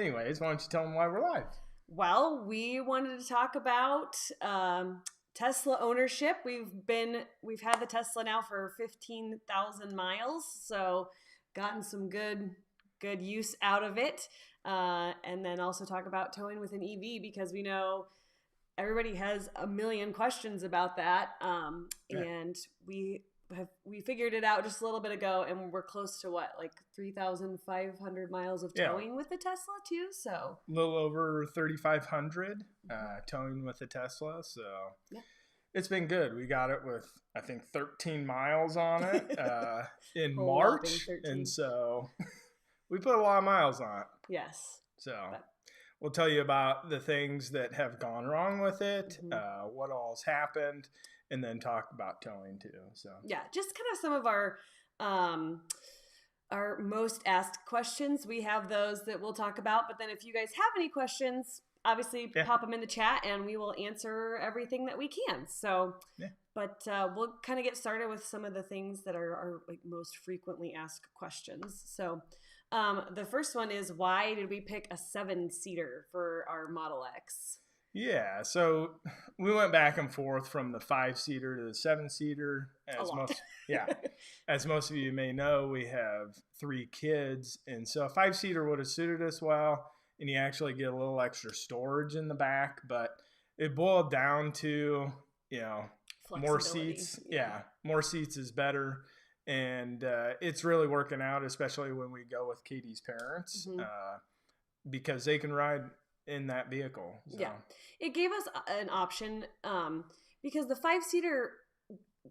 Anyways, why don't you tell them why we're live? Well, we wanted to talk about Tesla ownership. We've had the Tesla now for 15,000 miles, so gotten some good use out of it. And then also talk about towing with an EV because we know everybody has a million questions about that. And we figured it out just a little bit ago, and we're close to what, like 3,500 miles of towing with the Tesla too. So a little over 3,500 towing with the Tesla. So it's been good. We got it with, I think, 13 miles on it in March. And so we put a lot of miles on it. Yes. So we'll tell you about the things that have gone wrong with it, what all's happened, and then talk about towing too. So just kind of some of our most asked questions. We have those that we'll talk about, but then if you guys have any questions, obviously pop them in the chat and we will answer everything that we can. So, but we'll kind of get started with some of the things that are like most frequently asked questions. So the first one is, why did we pick a 7-seater for our Model X? Yeah, so we went back and forth from the 5-seater to the 7-seater. As most of you may know, we have 3 kids, and so a 5-seater would have suited us well, and you actually get a little extra storage in the back. But it boiled down to, more seats. Yeah, more seats is better, and it's really working out, especially when we go with Katie's parents, because they can ride in that vehicle. So. Yeah, it gave us an option because the 5-seater,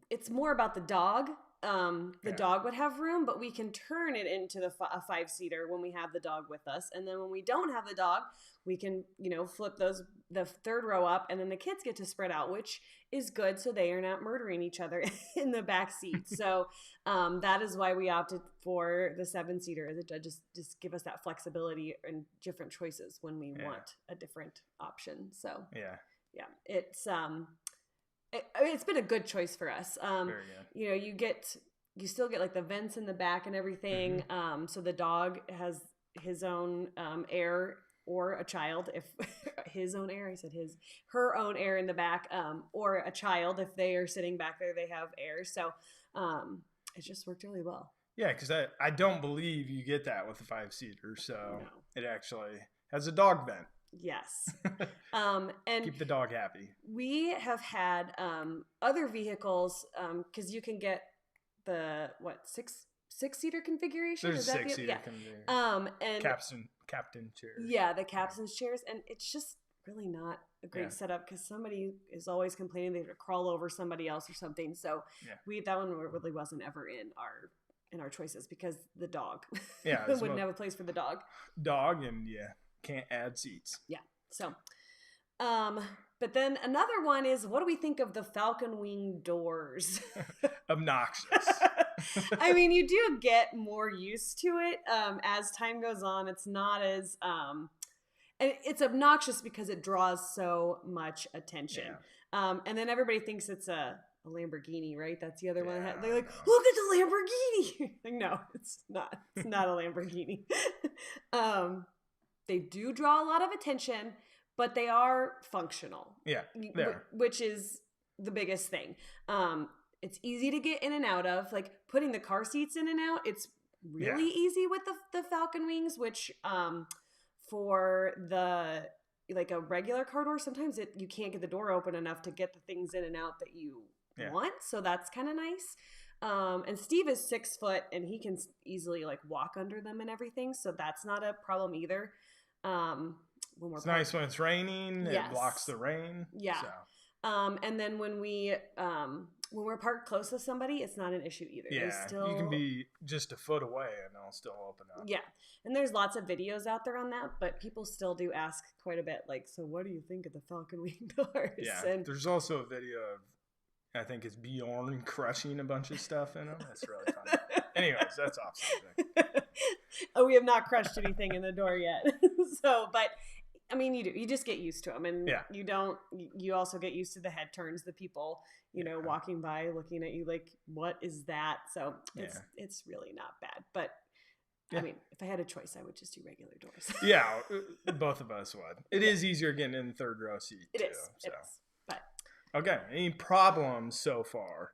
it's more about the dog. The dog would have room, but we can turn it into a 5-seater when we have the dog with us, and then when we don't have the dog, we can flip the third row up, and then the kids get to spread out, which is good, so they are not murdering each other in the back seat. So that is why we opted for the 7-seater, is it to just give us that flexibility and different choices when we want a different option. So it's been a good choice for us. You still get like the vents in the back and everything. So the dog has his own air, or a child, if his own air, her own air in the back, or a child, if they are sitting back there, they have air. So it just worked really well. Yeah, because I don't believe you get that with the 5-seater. So it actually has a dog vent. Yes. And keep the dog happy. We have had other vehicles, because you can get the six-seater configuration. There's a 6-seater configuration. And captain chairs. Yeah, the captain's chairs, and it's just really not a great setup because somebody is always complaining they have to crawl over somebody else or something. So that one really wasn't ever in our choices because the dog wouldn't have a place for the dog. And can't add seats. Yeah. So, but then another one is, what do we think of the Falcon wing doors? Obnoxious. I mean, you do get more used to it as time goes on. It's not as and it's obnoxious because it draws so much attention. And then everybody thinks it's a Lamborghini, right? That's the other one. They're like, look at the Lamborghini. Like, no, it's not. It's not a Lamborghini. They do draw a lot of attention, but they are functional. Yeah, which is the biggest thing. It's easy to get in and out of. Like putting the car seats in and out, it's really easy with the Falcon wings, which for a regular car door, sometimes you can't get the door open enough to get the things in and out that you want. So that's kind of nice. And Steve is 6 foot and he can easily walk under them and everything. So that's not a problem either. It's nice when it's raining. It blocks the rain. Yeah. So. And then when we're parked close to somebody, it's not an issue either. Yeah, you can be just a foot away and it'll still open up. Yeah, and there's lots of videos out there on that, but people still do ask quite a bit, so what do you think of the Falcon wing doors? Yeah, and there's also a video of, I think it's Bjorn crushing a bunch of stuff in them. That's really funny. Anyways, that's off subject. We have not crushed anything in the door yet. But I mean, you just get used to them, and you also get used to the head turns, the people, walking by looking at you like, what is that? So it's really not bad, but I mean, if I had a choice, I would just do regular doors. Yeah, both of us would. It is easier getting in the third row seat, too. It is. But okay, any problems so far?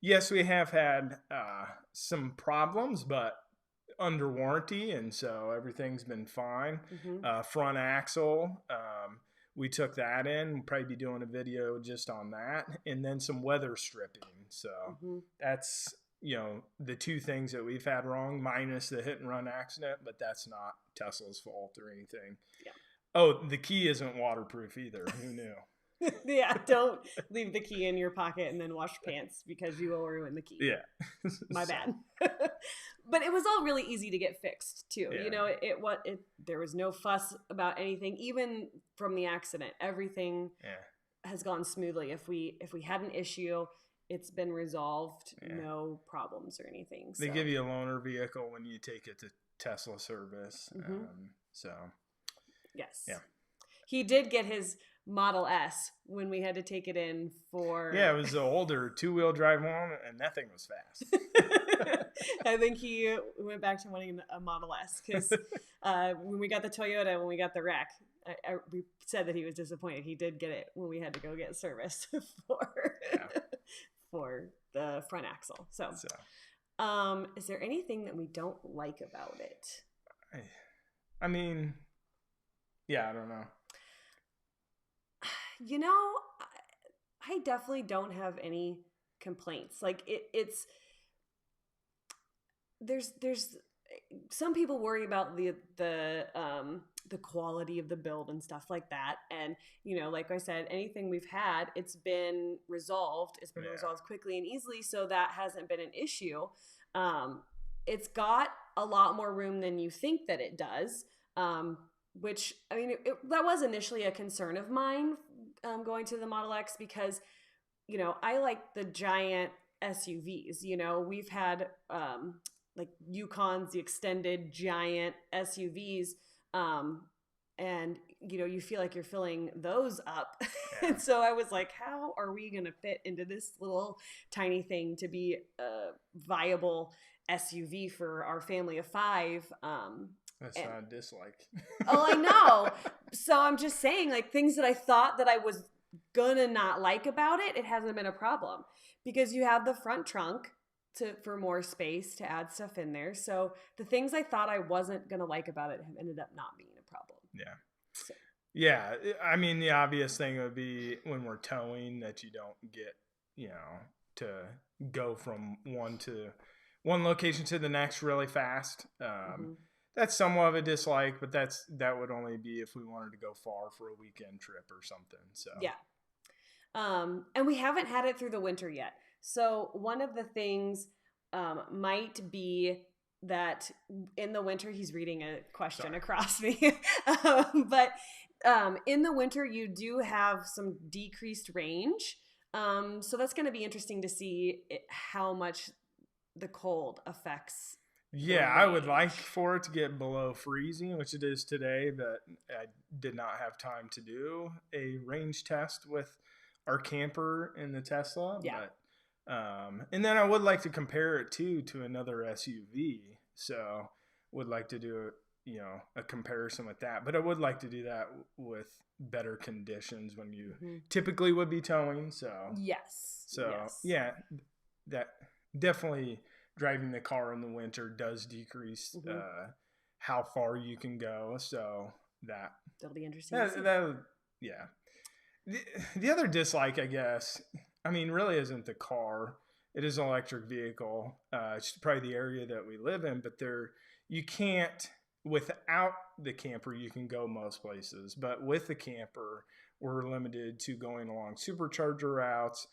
Yes, we have had some problems, but under warranty, and so everything's been fine. Front axle, we took that in. We'll probably be doing a video just on that, and then some weather stripping. So that's the two things that we've had wrong, minus the hit and run accident, but that's not Tesla's fault or anything. Yeah. Oh, the key isn't waterproof either. Who knew? Yeah, don't leave the key in your pocket and then wash pants because you will ruin the key. Yeah. My bad. But it was all really easy to get fixed too. Yeah. There was no fuss about anything, even from the accident. Everything has gone smoothly. If we had an issue, it's been resolved. Yeah. No problems or anything. They give you a loaner vehicle when you take it to Tesla service. So yes. Yeah. He did get his Model S when we had to take it in for... Yeah, it was the older 2-wheel drive one, and that thing was fast. I think he went back to wanting a Model S, because when we got the Toyota, when we got the wreck, we said that he was disappointed. He did get it when we had to go get service for the front axle. So, is there anything that we don't like about it? I mean, yeah, I don't know. I definitely don't have any complaints. Like there's some people worry about the quality of the build and stuff like that. And, like I said, anything we've had, it's been resolved. It's been resolved quickly and easily. So that hasn't been an issue. It's got a lot more room than you think that it does. Which, I mean, that was initially a concern of mine going to the Model X because, I like the giant SUVs. We've had like Yukons, the extended giant SUVs, and, you feel like you're filling those up. Yeah. And so I was like, how are we going to fit into this little tiny thing to be a viable SUV for our family of 5? That's not a dislike. Oh, I know. So I'm just saying, like, things that I thought that I was gonna not like about it, it hasn't been a problem because you have the front trunk for more space to add stuff in there. So the things I thought I wasn't gonna like about it have ended up not being a problem. Yeah. So. Yeah. I mean, the obvious thing would be when we're towing that you don't get, to go from one location to the next really fast. That's somewhat of a dislike, but that would only be if we wanted to go far for a weekend trip or something. So yeah, and we haven't had it through the winter yet. So one of the things might be that in the winter, he's reading a question across me, but in the winter you do have some decreased range. So that's going to be interesting to see how much the cold affects. Yeah, I would like for it to get below freezing, which it is today, but I did not have time to do a range test with our camper in the Tesla. Yeah. But, and then I would like to compare it to another SUV. So would like to do a comparison with that. But I would like to do that with better conditions when you typically would be towing. So yes. So yeah, that definitely. Driving the car in the winter does decrease how far you can go. So that'll be interesting. Yeah. The other dislike, I guess, I mean, really isn't the car. It is an electric vehicle. It's probably the area that we live in, but you can't, without the camper, you can go most places. But with the camper, we're limited to going along supercharger routes.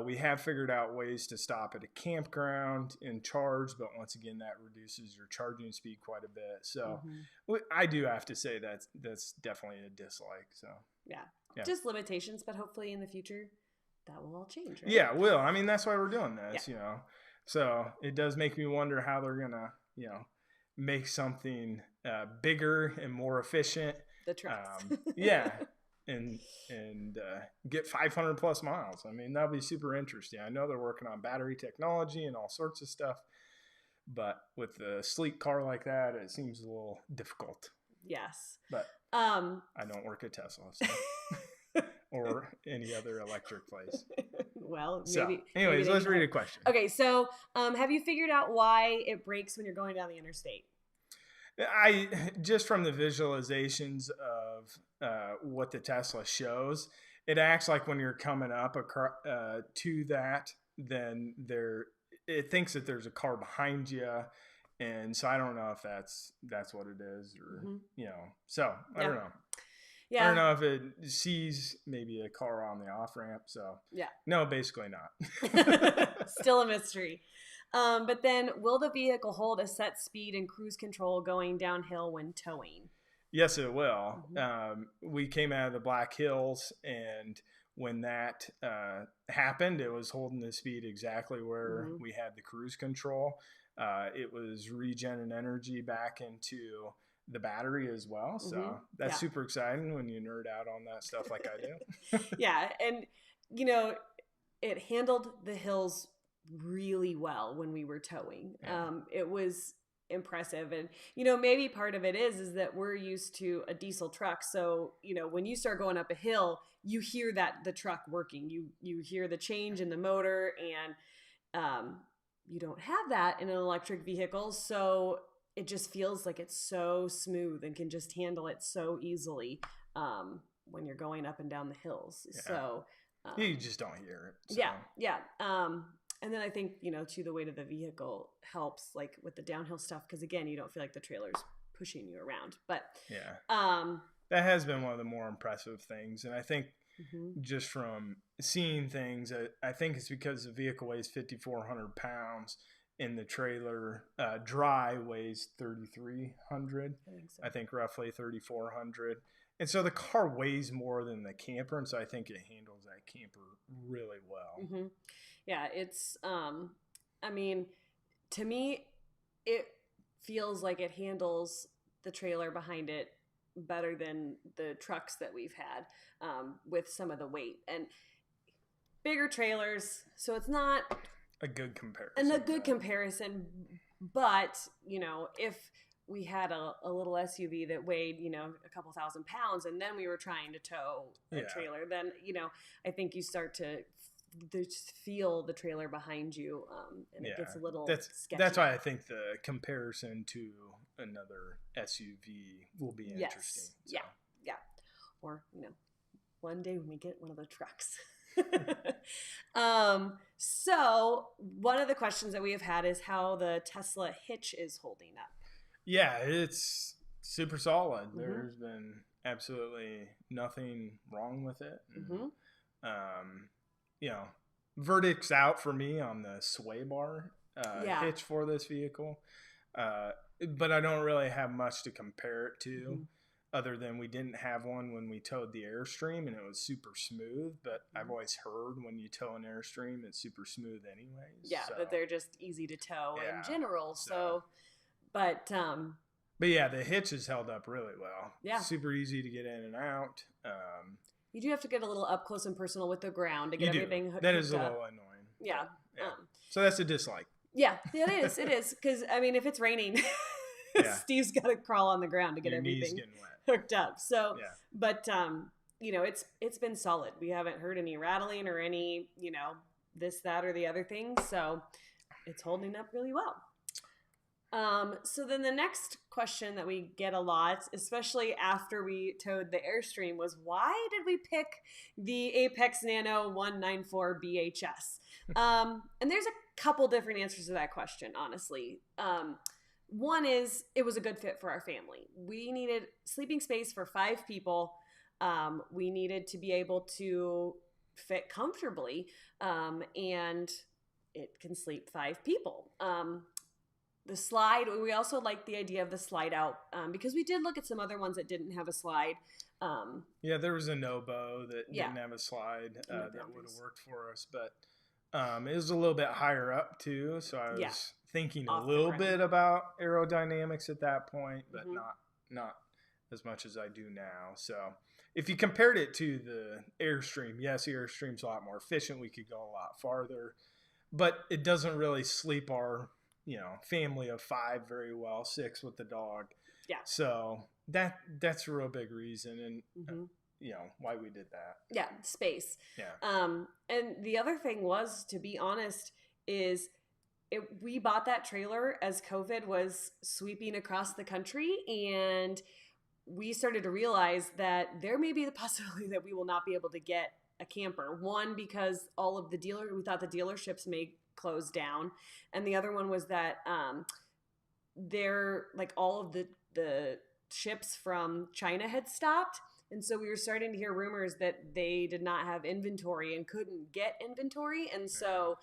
We have figured out ways to stop at a campground and charge, but once again, that reduces your charging speed quite a bit. So I do have to say that's definitely a dislike. So yeah, just limitations, but hopefully in the future that will all change. Right? Yeah, it will. I mean, that's why we're doing this, So it does make me wonder how they're gonna, make something bigger and more efficient. The trucks. Yeah. And get 500 plus miles. I mean, that'll be super interesting. I know they're working on battery technology and all sorts of stuff, But with a sleek car like that, it seems a little difficult. Yes. But I don't work at Tesla, so. Or any other electric place. Well, maybe. So, anyways, let's read a question. Okay, so have you figured out why it brakes when you're going down the interstate? I just from the visualizations of what the Tesla shows, it acts like when you're coming up to that, then it thinks that there's a car behind you, and so I don't know if that's what it is, or So I don't know. Yeah. I don't know if it sees maybe a car on the off ramp. So no, basically not. Still a mystery. But then, will the vehicle hold a set speed and cruise control going downhill when towing? Yes, it will. We came out of the Black Hills, and when that happened, it was holding the speed exactly where we had the cruise control. It was regenerating energy back into the battery as well. So that's super exciting when you nerd out on that stuff like I do. Yeah. And, it handled the hills really well when we were towing. It was impressive. And, maybe part of it is that we're used to a diesel truck. So, when you start going up a hill, you hear the truck working, you hear the change in the motor, and you don't have that in an electric vehicle. So it just feels like it's so smooth and can just handle it so easily when you're going up and down the hills. Yeah. So you just don't hear it. So. Yeah. And then I think, too, the weight of the vehicle helps, like with the downhill stuff, because again, you don't feel like the trailer's pushing you around. But that has been one of the more impressive things. And I think just from seeing things, I think it's because the vehicle weighs 5,400 pounds. In the trailer, dry weighs 3,300. I think roughly 3,400. And so the car weighs more than the camper, and so I think it handles that camper really well. Yeah, it's, I mean, to me, it feels like it handles the trailer behind it better than the trucks that we've had with some of the weight. And bigger trailers, so it's not a good comparison. And a good comparison, but, if we had a little SUV that weighed, a couple thousand pounds, and then we were trying to tow a trailer, then, I think you start to just feel the trailer behind you, and it gets a little sketchy. That's why I think the comparison to another SUV will be interesting. So. Yeah. Or, one day when we get one of the trucks. So one of the questions that we have had is how the Tesla Hitch is holding up. Yeah, it's super solid. There's been absolutely nothing wrong with it. Verdict's out for me on the sway bar hitch for this vehicle. But I don't really have much to compare it to. Other than we didn't have one when we towed the Airstream, and it was super smooth. But I've always heard when you tow an Airstream, it's super smooth anyways. Yeah, that they're just easy to tow in general. But yeah, the hitch has held up really well. Yeah, super easy to get in and out. You do have to get a little up close and personal with the ground to get everything hooked up. That is a little annoying. Yeah. So that's a dislike. Yeah, it is. It is, because if it's raining, Steve's got to crawl on the ground to get everything hooked up. So, but it's been solid. We haven't heard any rattling or any this, that, or the other thing. So it's holding up really well. So then the next question that we get a lot, especially after we towed the Airstream, was why did we pick the Apex Nano 194 BHS? And there's a couple different answers to that question, honestly. One is it was a good fit for our family. We needed sleeping space for 5 people. We needed to be able to fit comfortably, and it can sleep 5 people. The slide, we also liked the idea of the slide out because we did look at some other ones that didn't have a slide. There was a Nobo that didn't have a slide that would have worked for us, but it was a little bit higher up too, so I was thinking a little bit about aerodynamics at that point, but not as much as I do now. So if you compared it to the Airstream, yes, the Airstream's a lot more efficient. We could go a lot farther, but it doesn't really sleep our family of 5 very well, 6 with the dog. Yeah. So that's a real big reason, and why we did that. Yeah, space. Yeah. And the other thing was, to be honest, is we bought that trailer as COVID was sweeping across the country, and we started to realize that there may be the possibility that we will not be able to get a camper. One, because all of we thought the dealerships may close down, and the other one was that all of the ships from China had stopped. And so we were starting to hear rumors that they did not have inventory and couldn't get inventory. And so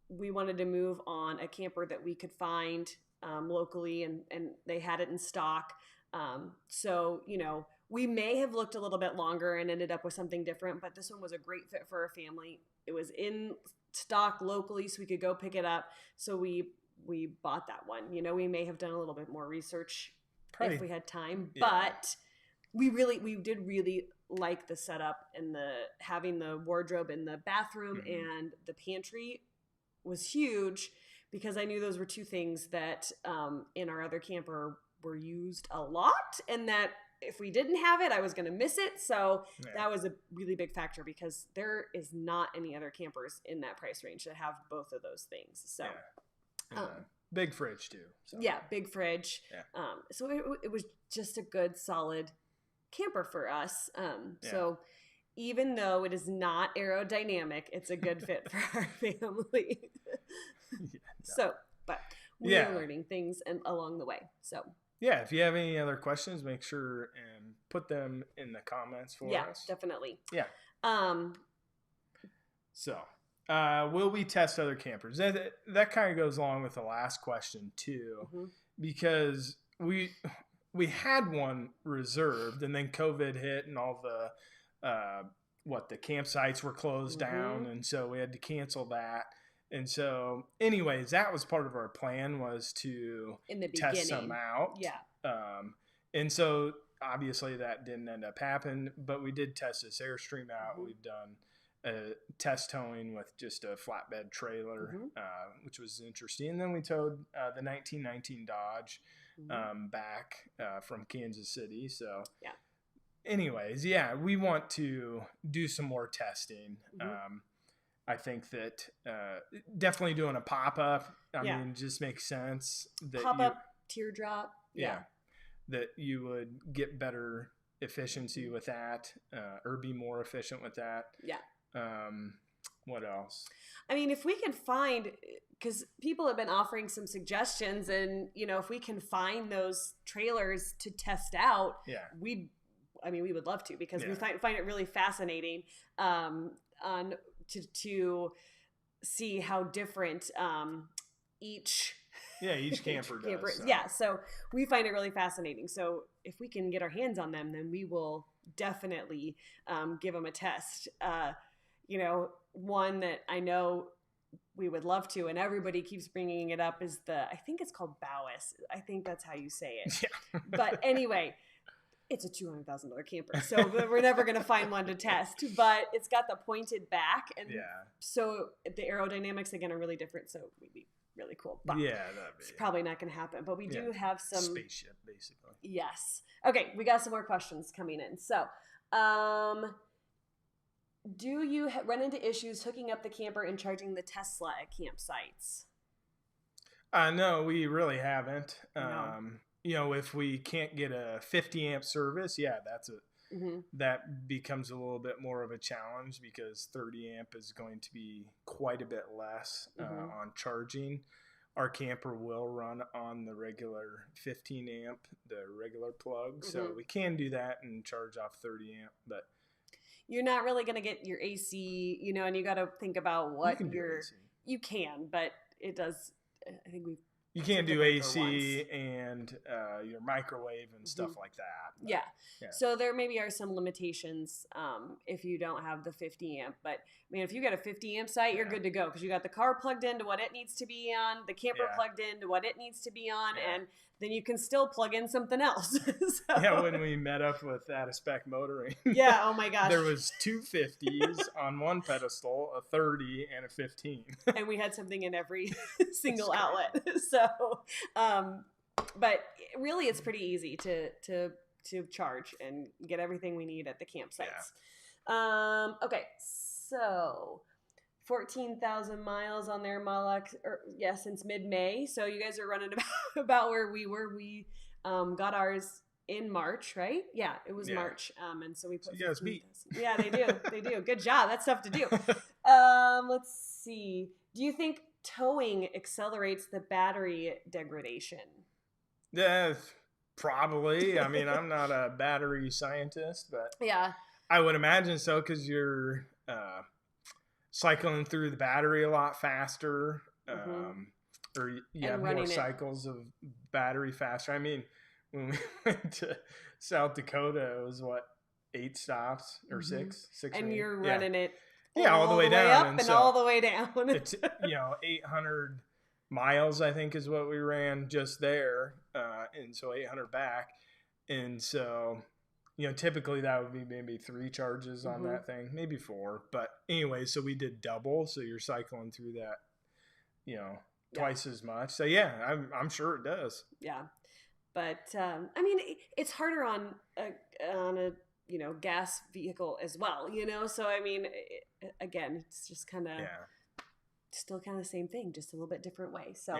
we wanted to move on a camper that we could find locally, and they had it in stock. So, we may have looked a little bit longer and ended up with something different, but this one was a great fit for our family. It was in stock locally, so we could go pick it up. So we bought that one. We may have done a little bit more research if we had time, but we did really like the setup and having the wardrobe in the bathroom and the pantry was huge, because I knew those were two things that in our other camper were used a lot, and that if we didn't have it, I was going to miss it. So that was a really big factor, because there is not any other campers in that price range that have both of those things. So big fridge too. So. Yeah, big fridge. Yeah. So it was just a good, solid camper for us. So even though it is not aerodynamic, it's a good fit for our family. So, but we are learning things along the way. So yeah, if you have any other questions, make sure and put them in the comments for us. Yeah, definitely. Yeah. So, will we test other campers? That kind of goes along with the last question too, because we had one reserved, and then COVID hit, and all the campsites were closed down, and so we had to cancel that. And so, anyways, that was part of our plan, was to test some out. Yeah. And so, obviously, that didn't end up happening, but we did test this Airstream out. We've done a test towing with just a flatbed trailer, which was interesting. And then we towed the 1919 Dodge back from Kansas City. So, anyways, we want to do some more testing. I think that definitely doing a pop-up, I mean, just makes sense. Pop-up, teardrop. Yeah. That you would get better efficiency with that, or be more efficient with that. Yeah. What else? I mean, if we can find, because people have been offering some suggestions, and, if we can find those trailers to test out, we would love to, because we find it really fascinating to see how different each camper does. So. Yeah, so we find it really fascinating. So if we can get our hands on them, then we will definitely give them a test. One that I know we would love to, and everybody keeps bringing it up, is I think it's called Bowis. I think that's how you say it. Yeah. But anyway, it's a $200,000 camper, so we're never going to find one to test. But it's got the pointed back, and so the aerodynamics again are really different. So it would be really cool. But it's probably not going to happen. But we do have some spaceship, basically. Yes. Okay, we got some more questions coming in. So, do you run into issues hooking up the camper and charging the Tesla at campsites? No, we really haven't. No. If we can't get a 50 amp service, that becomes a little bit more of a challenge, because 30 amp is going to be quite a bit less on charging. Our camper will run on the regular 15 amp, the regular plug. So we can do that and charge off 30 amp, but you're not really going to get your AC, and you got to think about what you can, but it does. I think you can't do AC and your microwave and stuff like that. But, yeah. So there maybe are some limitations if you don't have the 50 amp. But, if you got a 50 amp site, you're good to go, because you got the car plugged into what it needs to be on, the camper plugged into what it needs to be on, and then you can still plug in something else. So, yeah, when we met up with Out of Spec Motoring. Yeah, oh my gosh. There was 2 50s on one pedestal, a 30, and a 15. And we had something in every single outlet. So, but really it's pretty easy to charge and get everything we need at the campsites. Yeah. Okay, so 14,000 miles on their Malak, since mid-May. So you guys are running about where we were. We got ours in March, right? Yeah, it was March. And so we put. So you guys beat. Yeah, they do. They do. Good job. That's tough to do. Let's see. Do you think towing accelerates the battery degradation? Yeah, probably. I mean, I'm not a battery scientist, but yeah, I would imagine so because you're cycling through the battery a lot faster, or you have more cycles of battery faster. I mean, when we went to South Dakota, it was 8 stops or 6, and you're running it. All the way down up and all the way down. It's 800 miles, I think, is what we ran just there, and so 800 back, and so typically that would be maybe 3 charges on that thing, maybe 4, but anyway, so we did double, so you're cycling through that, twice as much. So yeah, I'm sure it does. Yeah, but I mean, it's harder on a gas vehicle as well, so I mean, again, it's just kind of still kind of the same thing, just a little bit different way. So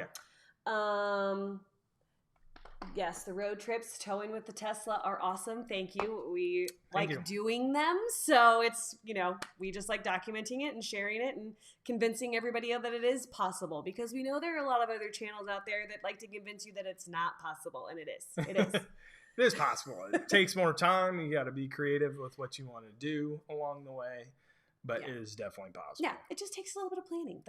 yes, the road trips towing with the Tesla are awesome. Thank you. We like doing them, so it's we just like documenting it and sharing it and convincing everybody that it is possible, because we know there are a lot of other channels out there that like to convince you that it's not possible, and it is. It is. It is possible. It takes more time. You got to be creative with what you want to do along the way, but it is definitely possible. Yeah, it just takes a little bit of planning.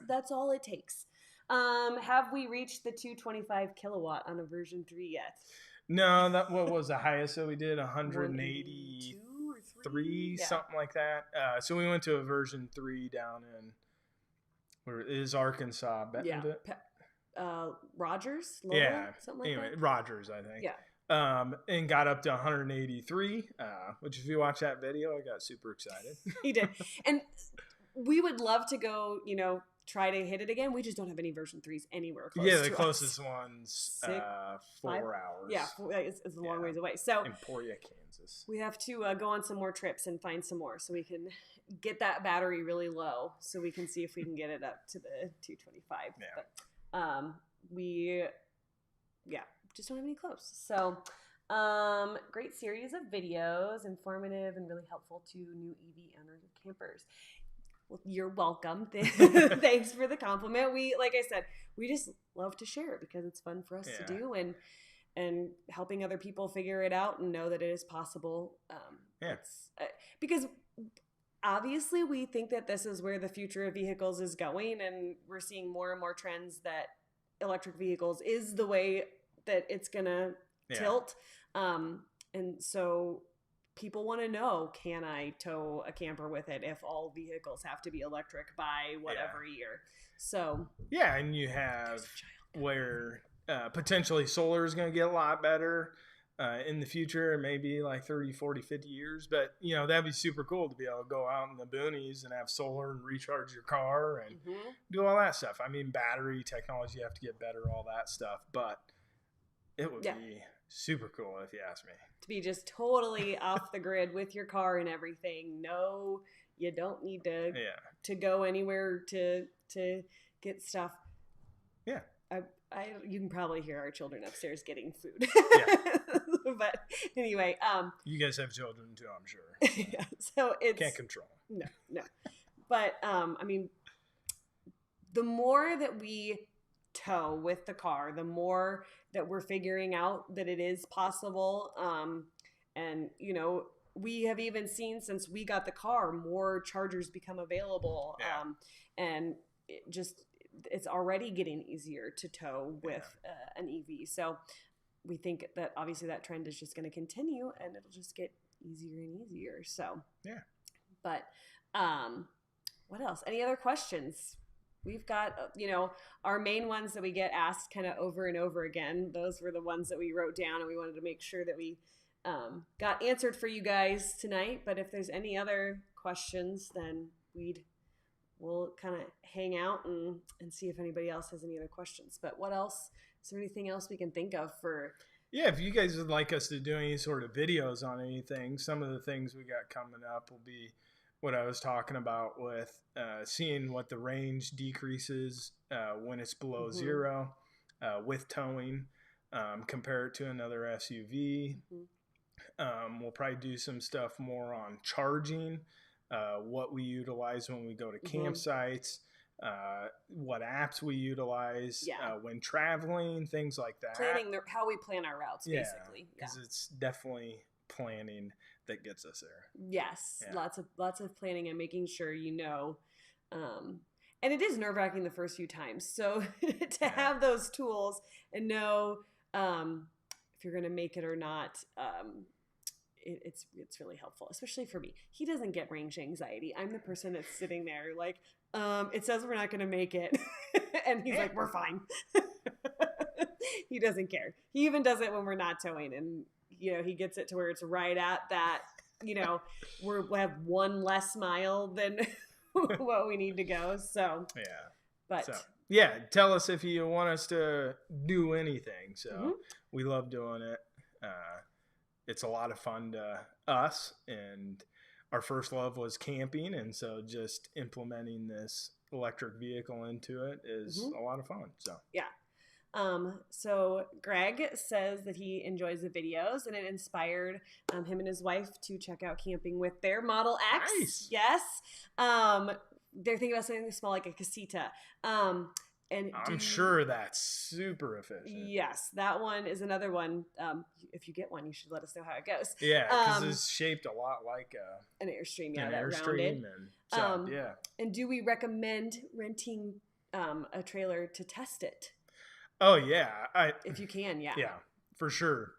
That's all it takes. Have we reached the 225 kilowatt on a version 3 yet? No, what was the highest that we did? 183, something like that. So we went to a version 3 down in where is Arkansas. Rogers? Lola, something like that. Rogers, I think. Yeah. And got up to 183, which if you watch that video, I got super excited. He did. And we would love to go, try to hit it again. We just don't have any version 3s anywhere close to the closest one's 4 hours. Yeah, it's a long ways away. So Emporia, Kansas. We have to go on some more trips and find some more so we can get that battery really low so we can see if we can get it up to the 225. Yeah. But we just don't have any close. So great series of videos, informative and really helpful to new EV owners and campers. Well, you're welcome. Thanks for the compliment. Like I said, we just love to share it because it's fun for us to do, and helping other people figure it out and know that it is possible. It's because obviously we think that this is where the future of vehicles is going, and we're seeing more and more trends that electric vehicles is the way that it's gonna tilt. And so people want to know, can I tow a camper with it if all vehicles have to be electric by whatever year? So and you have where potentially solar is going to get a lot better in the future, maybe like 30, 40, 50 years. But, that'd be super cool to be able to go out in the boonies and have solar and recharge your car and do all that stuff. I mean, battery technology, you have to get better, all that stuff. But it would be super cool if you ask me. To be just totally off the grid with your car and everything. No, you don't need to go anywhere to get stuff. Yeah. You can probably hear our children upstairs getting food. But anyway, you guys have children too, I'm sure. So it's can't control. No. But I mean, the more that we tow with the car, the more that we're figuring out that it is possible. And we have even seen, since we got the car, more chargers become available. And it's already getting easier to tow with an EV. So we think that obviously that trend is just going to continue, and it'll just get easier and easier. So but what else? Any other questions? we've got, our main ones that we get asked kind of over and over again. Those were the ones that we wrote down, and we wanted to make sure that we got answered for you guys tonight. But if there's any other questions, then we'll kind of hang out and see if anybody else has any other questions. But what else? Is there anything else we can think of for... Yeah, if you guys would like us to do any sort of videos on anything, some of the things we got coming up will be what I was talking about with seeing what the range decreases when it's below zero with towing, compare it to another SUV. We'll probably do some stuff more on charging, what we utilize when we go to campsites, what apps we utilize when traveling, things like that. Planning how we plan our routes, basically. Because it's definitely planning that gets us there. Yes, lots of planning and making sure and it is nerve-wracking the first few times. So to have those tools and know if you're going to make it or not, it's really helpful, especially for me. He doesn't get range anxiety. I'm the person that's sitting there like, it says we're not going to make it. And he's like, we're fine. He doesn't care. He even does it when we're not towing. And, he gets it to where it's right at that, we have one less mile than what we need to go. So, tell us if you want us to do anything. So we love doing it. It's a lot of fun to us, and our first love was camping, and so just implementing this electric vehicle into it is a lot of fun. So so Greg says that he enjoys the videos, and it inspired him and his wife to check out camping with their Model X. Nice. Yes. They're thinking about something small like a casita. And I'm sure that's super efficient. Yes, that one is another one. If you get one, you should let us know how it goes. Yeah, because it's shaped a lot like an Airstream. Yeah, an Airstream. And do we recommend renting a trailer to test it? Oh, yeah. If you can, yeah. Yeah, for sure.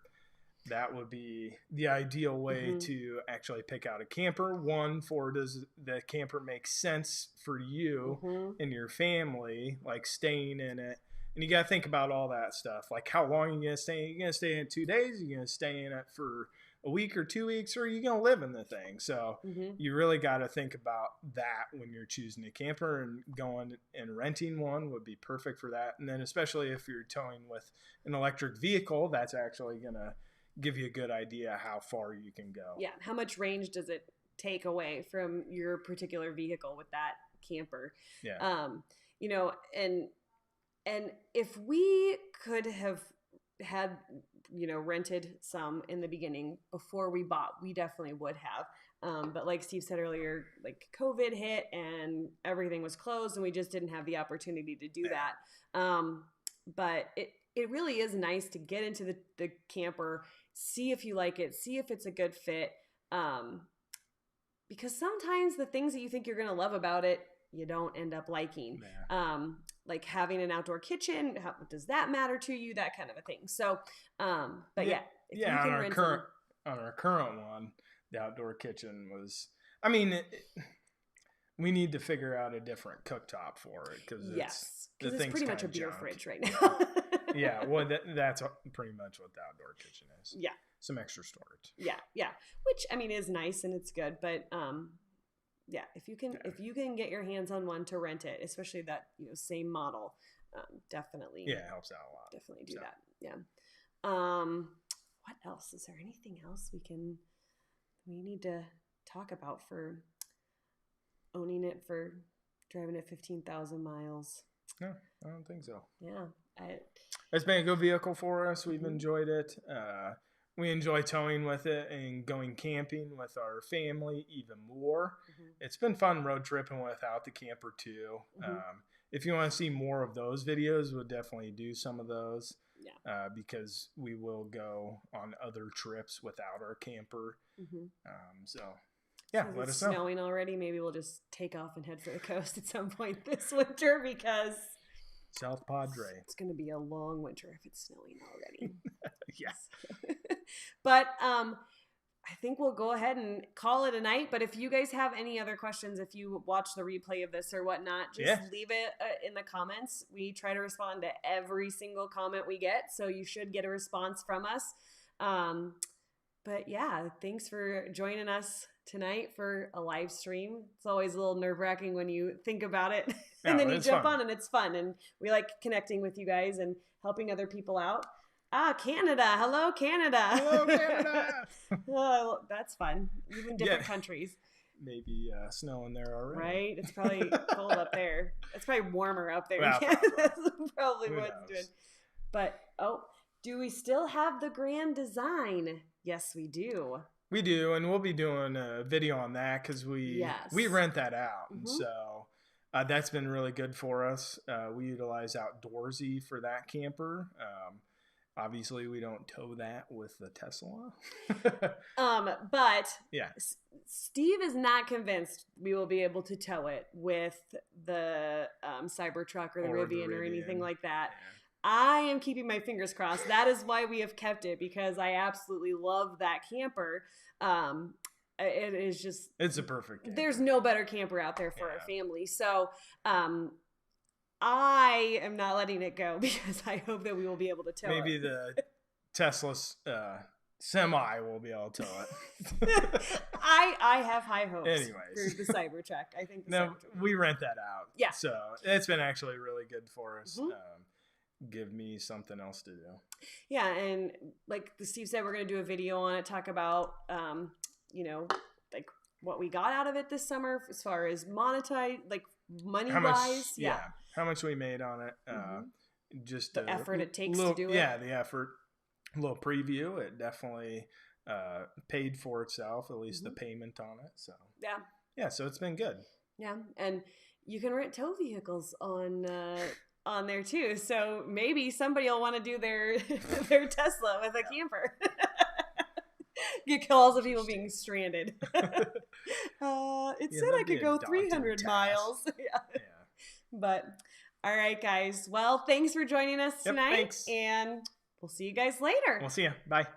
That would be the ideal way to actually pick out a camper. One, does the camper make sense for you and your family, like staying in it? And you got to think about all that stuff. Like, how long are you going to stay? Are you going to stay in 2 days? Are you going to stay in it for a week or 2 weeks? Or are you going to live in the thing? So you really got to think about that when you're choosing a camper, and going and renting one would be perfect for that. And then especially if you're towing with an electric vehicle, that's actually going to give you a good idea how far you can go. Yeah. How much range does it take away from your particular vehicle with that camper? Yeah. And if we could have had, rented some in the beginning before we bought, we definitely would have. But like Steve said earlier, like COVID hit and everything was closed, and we just didn't have the opportunity to do that. But it really is nice to get into the camper, see if you like it, see if it's a good fit. Because sometimes the things that you think you're going to love about it, you don't end up liking. Like having an outdoor kitchen, how does that matter to you? That kind of a thing. So, on our current one, the outdoor kitchen was, we need to figure out a different cooktop for it, because it's pretty much a beer fridge right now. Yeah, well, that's pretty much what the outdoor kitchen is. Yeah. Some extra storage. Yeah. Which, is nice and it's good, but if you can get your hands on one to rent it, especially that same model, definitely. Yeah, it helps out a lot. Definitely do that. Yeah. What else? Is there anything else we need to talk about for owning it, for driving it 15,000 miles? No, I don't think so. Yeah. It's been a good vehicle for us. We've enjoyed it. We enjoy towing with it and going camping with our family even more. It's been fun road tripping without the camper too. If you want to see more of those videos, we'll definitely do some of those. Because we will go on other trips without our camper. Let us know. Snowing already. Maybe we'll just take off and head for the coast at some point this winter, because South Padre. It's going to be a long winter if it's snowing already. Yes. But I think we'll go ahead and call it a night. But if you guys have any other questions, if you watch the replay of this or whatnot, just leave it in the comments. We try to respond to every single comment we get, so you should get a response from us. But yeah, thanks for joining us tonight for a live stream. It's always a little nerve-wracking when you think about it and then you jump on and it's fun. And we like connecting with you guys and helping other people out. Canada. Hello, Canada. Hello, Canada. Oh, that's fun. Even different countries. Maybe snow in there already. Right? It's probably cold up there. It's probably warmer up there. Well, probably what's doing. But, do we still have the grand design? Yes, we do. We do, and we'll be doing a video on that because we rent that out. And so that's been really good for us. We utilize Outdoorsy for that camper. Obviously, we don't tow that with the Tesla. But Steve is not convinced we will be able to tow it with the Cybertruck or the RVing or anything like that. Yeah. I am keeping my fingers crossed. That is why we have kept it, because I absolutely love that camper. It is just... It's a perfect camper. There's no better camper out there for our family. So, I am not letting it go because I hope that we will be able to tow it. Maybe the Tesla semi will be able to tow it. I have high hopes Anyways. for the Cybertruck. I think we rent that out. Yeah. So it's been actually really good for us. Give me something else to do. Yeah, and like Steve said, we're going to do a video on it, talk about, like what we got out of it this summer as far as monetize, like money-wise. Yeah. How much we made on it. Just the effort it takes to do it. Yeah, the effort. A little preview. It definitely paid for itself, at least the payment on it. So yeah, so it's been good. Yeah, and you can rent tow vehicles on there too. So maybe somebody will want to do their Tesla with a camper. Get calls of people being stranded. It said I could go 300 miles. Yeah. But all right, guys. Well, thanks for joining us tonight. Thanks. And we'll see you guys later. We'll see you. Bye.